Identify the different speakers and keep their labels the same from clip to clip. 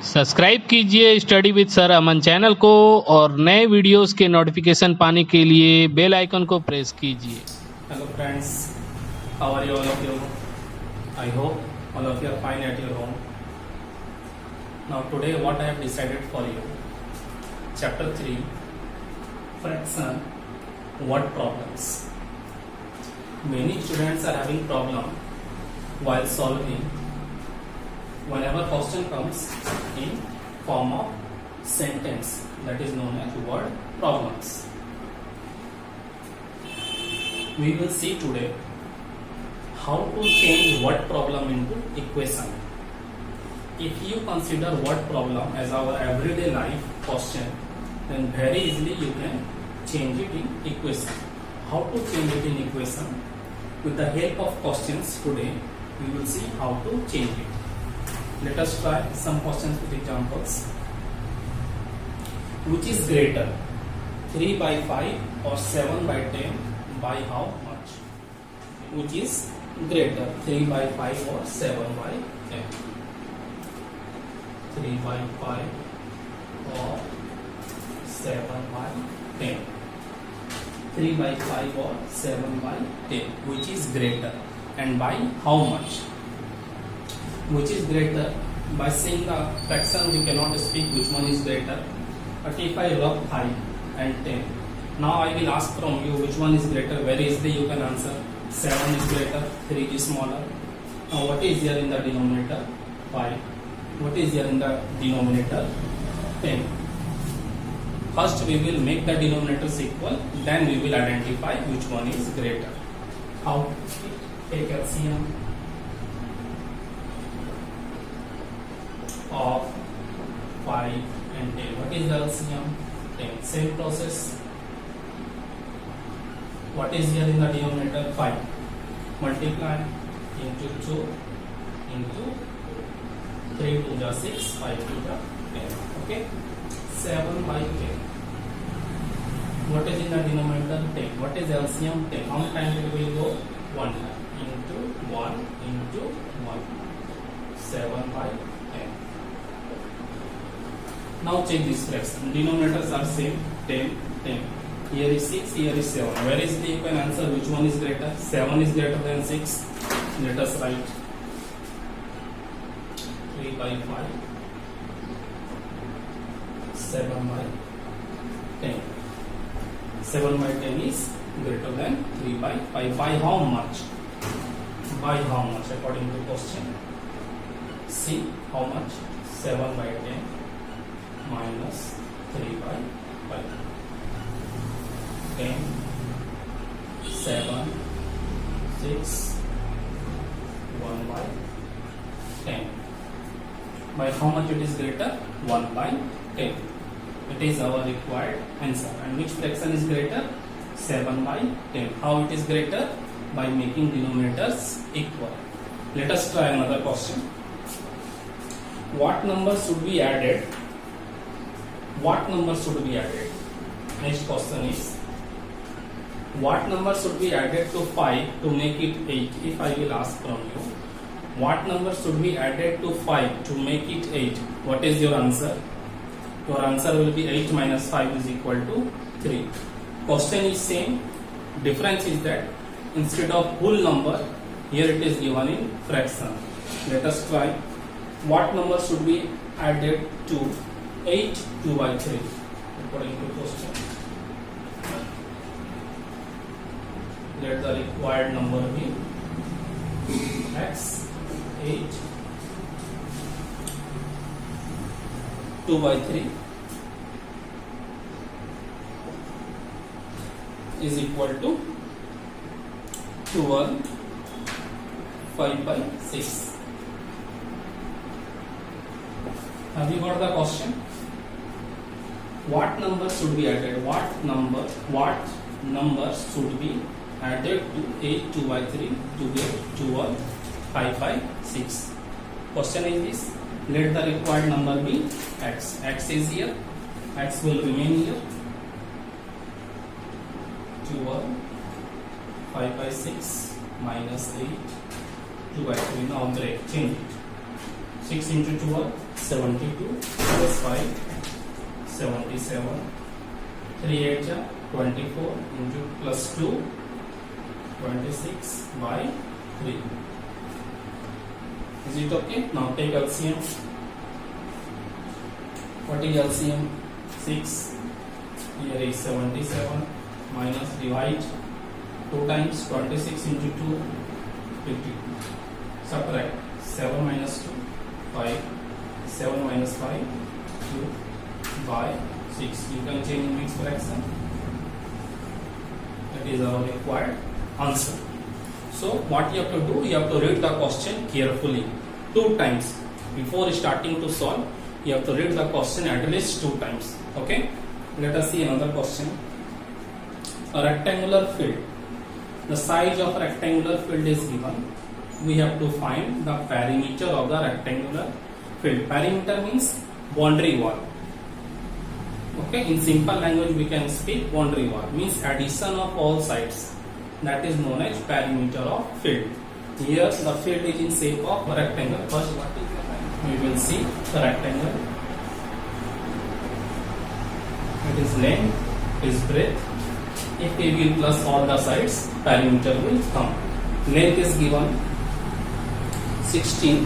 Speaker 1: Subscribe कीजिए study with sir Aman channel को और नए वीडियोस के नोटिफिकेशन पाने के लिए बेल आइकन को प्रेस कीजिए।
Speaker 2: Hello friends, how are you all of you? I hope all of you are fine at your home. Now today what I have decided for you, chapter 3, fraction, word problems. Many students are having problem while solving whenever question comes in form of sentence, that is known as word problems. We will see today how to change word problem into equation. If you consider word problem as our everyday life question, then very easily you can change it in equation. How to change it in equation? With the help of questions today, we will see how to change it. Let us try some questions with examples. Which is greater, 3 by 5 or 7 by 10 by how much? Which is greater, 3 by 5 or 7 by 10? 3 by 5 or 7 by 10? 3 by 5 or 7 by 10? Which is greater and by how much? Which is greater? By seeing the fraction we cannot speak which one is greater. But if I rub 5 and 10, now I will ask from you which one is greater. Very easily you can answer. 7 is greater, 3 is smaller. Now what is here in the denominator? 5. What is here in the denominator? 10. First we will make the denominators equal, then we will identify which one is greater. How? Take LCM of 5 and 10. What is the LCM? 10. Same process. What is here in the denominator? 5. Multiply into 2 into 3 to the 6, 5 to the 10. Okay. 7 by 10. What is in the denominator? 10. What is LCM? 10. How many times it will go? 1 time. Into 1 into 1. 7 by 10. Now check this fraction. Denominators are same. 10, 10. Here is 6, here is 7. Where is the you can answer which one is greater? 7 is greater than 6. Let us write 3 by 5. 7 by 10. 7 by 10 is greater than 3 by 5. By how much? By how much? According to question. See how much? 7 by 10 minus 3 by 5. 10, 7, 6, 1 by 10. By how much it is greater? 1 by 10. It is our required answer. And which fraction is greater? 7 by 10. How it is greater? By making denominators equal. Let us try another question. What number should be added? What number should be added? Next question is, what number should be added to 5 to make it 8? If I will ask from you, what number should be added to 5 to make it 8? What is your answer? Your answer will be 8 minus 5 is equal to 3. Question is same. Difference is that instead of whole number, here it is given in fraction. Let us try. What number should be added to 8 2 by 3 according to question? Let the required number be x. 8 2 by 3 is equal to 12 5 by 6. Have you got the question? What number should be added? What number should be added to 8 2 by 3 to get 12 5 by 6? Question is this. Let the required number be x. X is here. X will remain here. 12 5 by 6 minus 8 2 by 3. Now break, change it. 6 into 12, 72 plus 5, 77. 3 8 ja 24 into plus 2, 26 by 3. Is it okay? Now take LCM. What is LCM? 6. Here is 77 minus divide 2 times 26 into 2, 50. Subtract 7 minus 2, 5. 7 minus 5, 2 by 6. You can change in mixed fraction. That is our required answer. So what you have to do, you have to read the question carefully 2 times before starting to solve. You have to read the question at least 2 times. Okay, let us see another question. A rectangular field. The size of rectangular field is given. We have to find the perimeter of the rectangular field. Perimeter means boundary wall. Okay, in simple language we can speak boundary wall means addition of all sides. That is known as perimeter of field. Here the field is in shape of a rectangle. First, what is the perimeter? We will see the rectangle. It is length, it is breadth. If we will plus all the sides, perimeter will come. Length is given 16,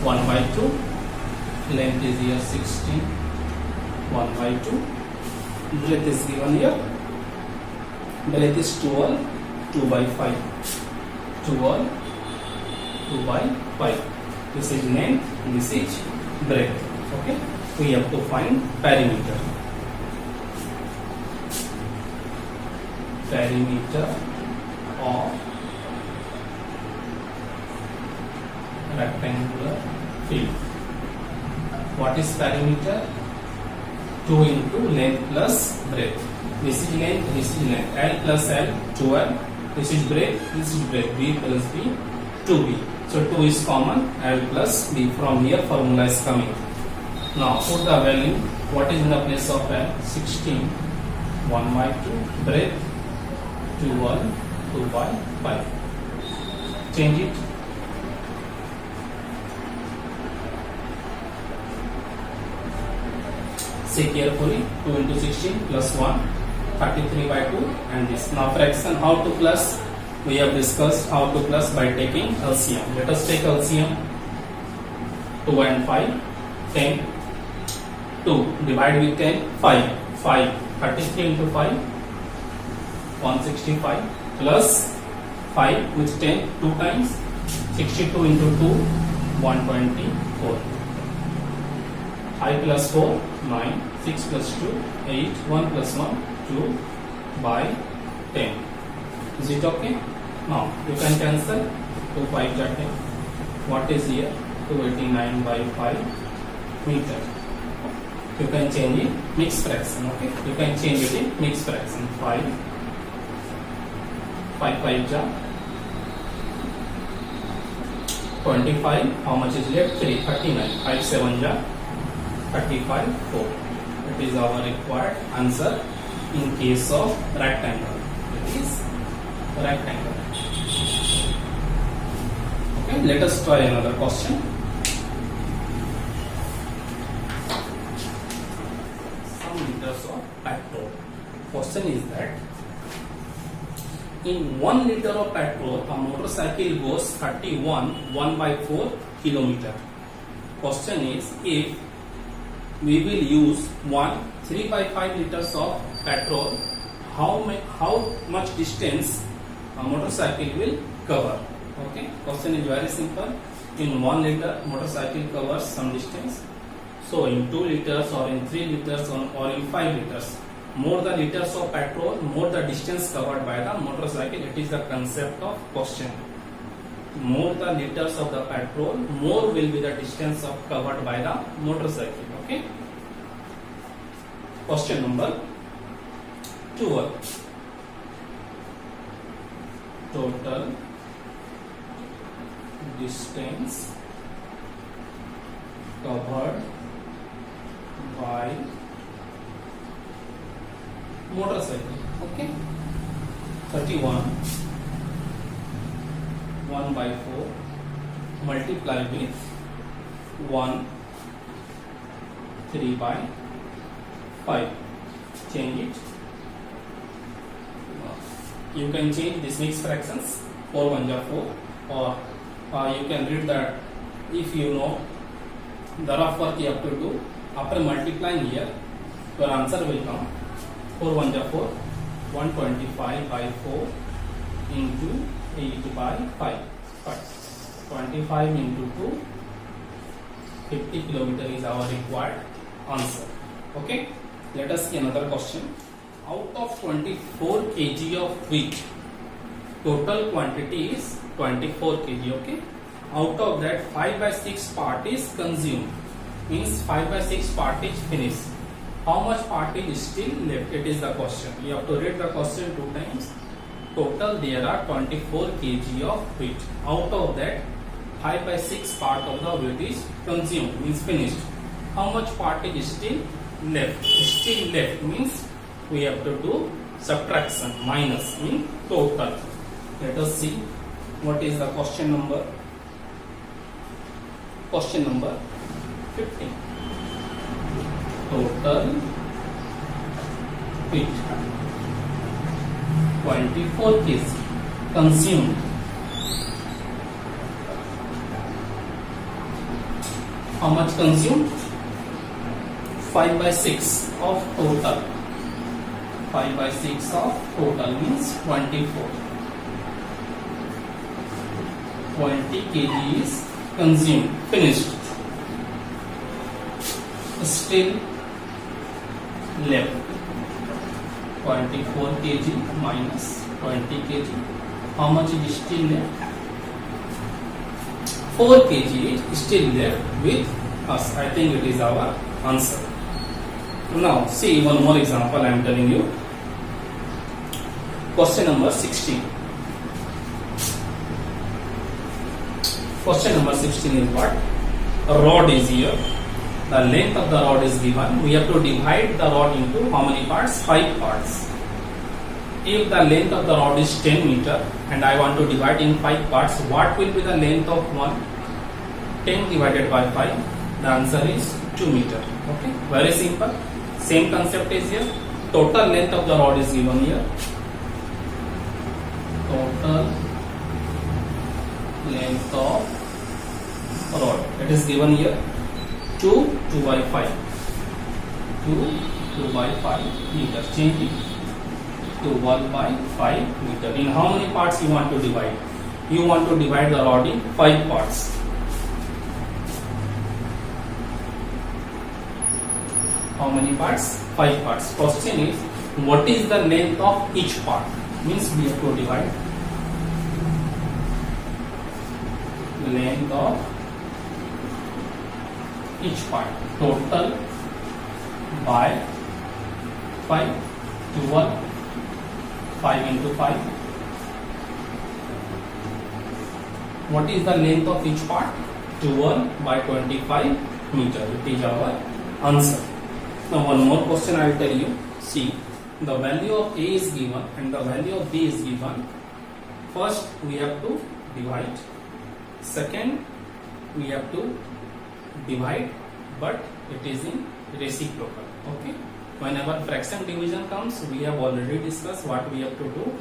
Speaker 2: 1 by 2. Length is here 16, 1 by 2. Breadth is given here. Breadth is 12, 2 by 5. 12, 2 by 5. This is length, this is breadth. Okay, we have to find perimeter. Perimeter of rectangular field. What is perimeter? 2 into length plus breadth. This is length, this is length. L plus L, 12. This is breadth, this is breadth. B plus B, 2B. So 2 is common. L plus B. From here formula is coming. Now put the value. What is in the place of L? 16. 1 by 2. Breadth 2 by 5. Change it. Say carefully. 2 into 16 plus 1. 33 by 2 and this. Now fraction, how to plus? We have discussed how to plus by taking LCM. Let us take LCM. 2 and 5. 10. 2. Divide with 10. 5. 5. 33 into 5. 165 plus 5 with 10 2 times 62 into 2 124. 5 plus 4 9 6 plus 2 8 1 plus 1 2 by 10. Is it okay? Now you can cancel 2 5 10. What is here? 289 by 5 meter. You can change it mixed fraction. Okay, you can change it in mixed fraction. 5 5 ja 25. How much is left? 3 39. 5 7 ja 35 4. It is our required answer in case of rectangle. It is rectangle. Okay, let us try another question. Some liters of petrol. Question is that in 1 liter of petrol, a motorcycle goes 31 1 by 4 kilometer. Question is, if we will use 3 by 5 liters of petrol, how much distance a motorcycle will cover? Okay, question is very simple. In 1 liter, motorcycle covers some distance. So in 2 liters or in 3 liters or in 5 liters, more the liters of petrol, more the distance covered by the motorcycle. It is the concept of question. More the liters of the petrol, more will be the distance of covered by the motorcycle. Okay. Question number 12. Total distance covered by motorcycle. Okay, 31 1 by 4 multiply with 1 3 by 5. Change it. You can change this mixed fractions. 4 1 ja 4, or you can read that if you know the rough work you have to do. After multiplying here, your answer will come 4 1 ja 4, 125 by 4 into 8 by 5. 25 into 2, 50 kilometer is our required answer. Okay, let us see another question. Out of 24 kg of wheat, total quantity is 24 kg. Okay, out of that 5 by 6 part is consumed, means 5 by 6 part is finished. How much part is still left? It is the question. You have to read the question 2 times. Total there are 24 kg of wheat. Out of that 5 by 6 part of the wheat is consumed, means finished. How much part is still left? Still left means we have to do subtraction, minus in total. Let us see what is the question number. Question number 15. Total wheat 24 kg consumed. How much consumed? 5 by 6 of total. 5 by 6 of total means 24. 20 kg is consumed, finished. Still left 24 kg minus 20 kg. How much is still left? 4 kg is still left with us. I think it is our answer. Now see one more example I am telling you. Question number 16. Question number 16 is what? A rod is here. The length of the rod is given. We have to divide the rod into how many parts? 5 parts. If the length of the rod is 10 meter and I want to divide in 5 parts, what will be the length of one? 10 divided by 5. The answer is 2 meter. Okay, very simple. Same concept is here. Total length of the rod is given here. Total length of rod, it is given here. 2 by 5. 2 by 5 meter. Change it to 1 by 5 meter. In how many parts you want to divide? You want to divide the rod in 5 parts. How many parts? 5 parts. Question is, what is the length of each part? Means we have to divide length of each part. Total by 5 to 1. 5 into 5. What is the length of each part? 12 by 25 meter. It is our answer. Now one more question I will tell you. See, the value of A is given and the value of B is given. First we have to divide. Second we have to divide, but it is in reciprocal. Okay. Whenever fraction division comes, we have already discussed what we have to do.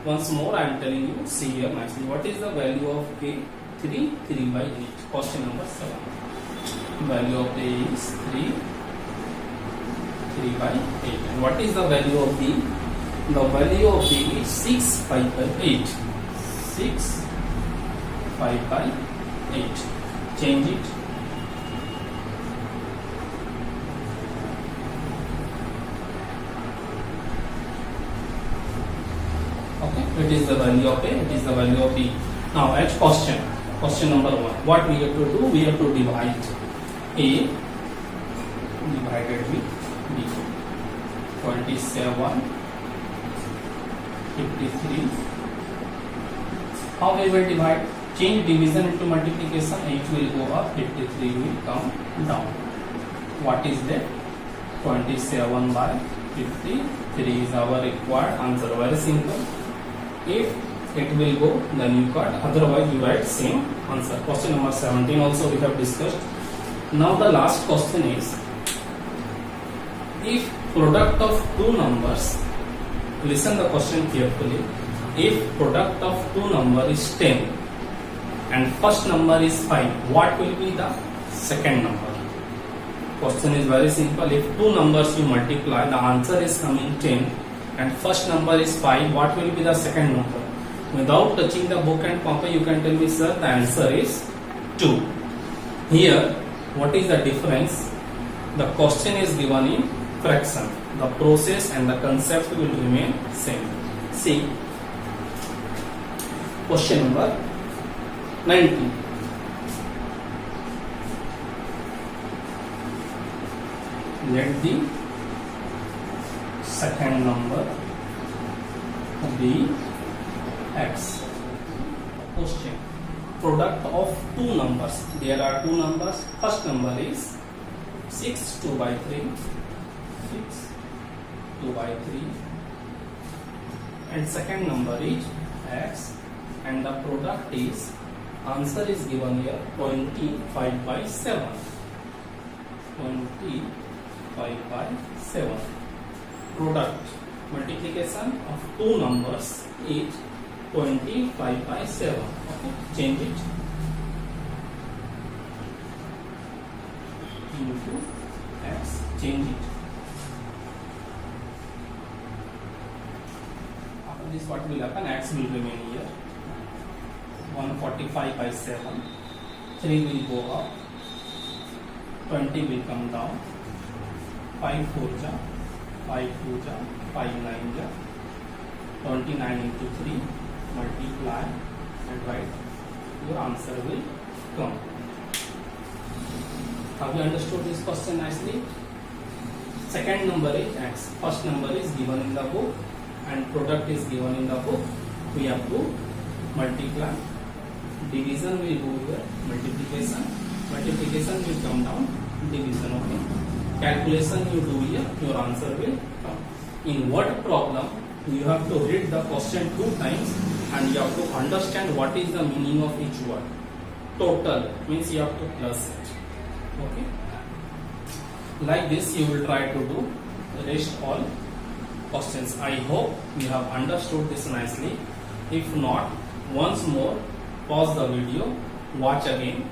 Speaker 2: Once more I am telling you, see here nicely. What is the value of A? 3 by 8. Question number 7. Value of A is 3 by 8. And what is the value of B? The value of B is 6 5 by 8. 6 5 by 8. Change it. It is the value of A, it is the value of B. Now at question number 1, what we have to do? We have to divide A divided with B. 27, 53. How we will divide? Change division into multiplication. 8 will go up, 53 will come down. What is that? 27 by 53 is our required answer. Very simple. If it will go, then you got, otherwise you write same answer. Question number 17 also we have discussed. Now the last question is, if product of two numbers, listen the question carefully, if product of two number is 10 and first number is 5, what will be the second number? Question is very simple. If two numbers you multiply, the answer is coming 10 and first number is 5, what will be the second number? Without touching the book and paper, you can tell me, sir, the answer is 2. Here, what is the difference? The question is given in fraction. The process and the concept will remain same. See, question number 19. Let the second number be x. Question. Product of two numbers. There are two numbers. First number is 6 2 by 3. 6 2 by 3. And second number is x. And the product is, answer is given here, 25 by 7. 25 by 7. Product, multiplication of two numbers is 25 by 7. Okay, change it into x, change it. After this, what will happen? X will remain here. 145 by 7. 3 will go up. 20 will come down. 5 4 ja, 5 2 ja, 5 9 ja. 29 into 3, multiply and write, your answer will come. Have you understood this question nicely? Second number is x, first number is given in the book and product is given in the book. We have to multiply. Division will go here, multiplication will come down, division. Okay, calculation you do here, your answer will come. In word problem, you have to read the question 2 times and you have to understand what is the meaning of each word. Total means you have to plus it. Okay, like this you will try to do the rest all questions. I hope you have understood this nicely. If not, once more pause the video, watch again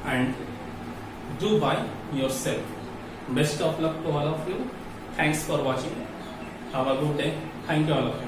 Speaker 2: and do by yourself. Best of luck to all of you. Thanks for watching. Have a good day. Thank you all of you.